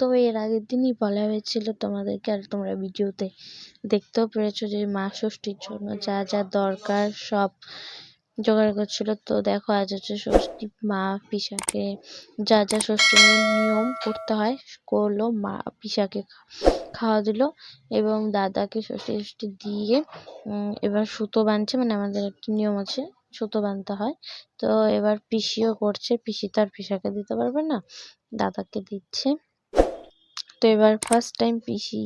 তো এর আগের দিনই বলা হয়েছিল তোমাদেরকে, আর তোমরা ভিডিওতে দেখতেও পেরেছো যে মা ষষ্ঠীর জন্য যা যা দরকার সব জোগাড় করছিল। তো দেখো আজ হচ্ছে ষষ্ঠী, মা পিসাকে যা যা ষষ্ঠীর নিয়ম করতে হয় করলো, মা পিসাকে খাওয়া দিল এবং দাদাকে ষষ্ঠী ষষ্ঠী দিয়ে এবার সুতো বাঁধছে, মানে আমাদের একটা নিয়ম আছে সুতো বাঁধতে হয়। তো এবার পিসিও করছে, পিসি তো আর পিসাকে দিতে পারবে না, দাদাকে দিচ্ছে। তো এবার ফার্স্ট টাইম পিসি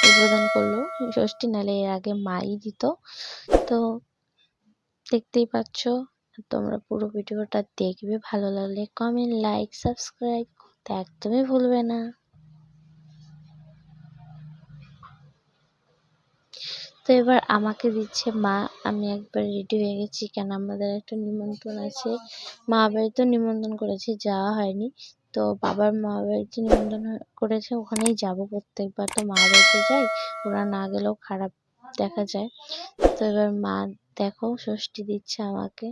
উদ্বোধন করলো ষষ্ঠী, নাহলে এর আগে মাই দিত। তো দেখতেই পাচ্ছ, তোমরা পুরো ভিডিওটা দেখবে, ভালো লাগলে কমেন্ট, লাইক, সাবস্ক্রাইব করতে একদমই ভুলবে না। তো এবার আমাকে দিচ্ছে মা, আমি একবার রেডি হয়ে গেছি, কেন আমাদের একটা নিমন্ত্রণ আছে, মা বাড়িতে নিমন্ত্রণ করেছে, যাওয়া হয়নি। তো বাবার মা বাড়িতে নিমন্ত্রণ করেছে, ওখানেই যাব প্রত্যেকবার, তো মা বাড়িতে যাই, ওরা না গেলেও খারাপ দেখা যায়। তো এবার মা দেখো ষষ্ঠী দিচ্ছে আমাকে।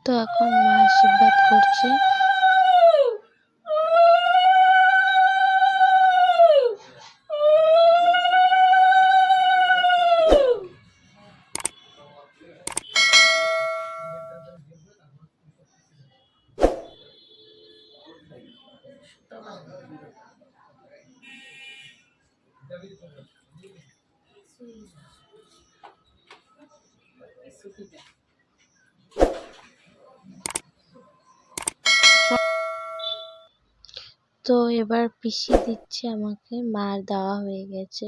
তো এখন মা আশীর্বাদ করছে। তো এবার পিসি দিচ্ছে আমাকে, মার দেওয়া হয়ে গেছে।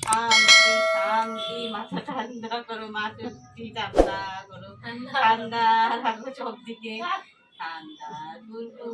শান্তি শান্তি, মাথা ঠান্ডা করো, মা ষষ্ঠী ঠান্ডা করো, ঠান্ডা রাখো সব দিকে, ঠান্ডা করবো।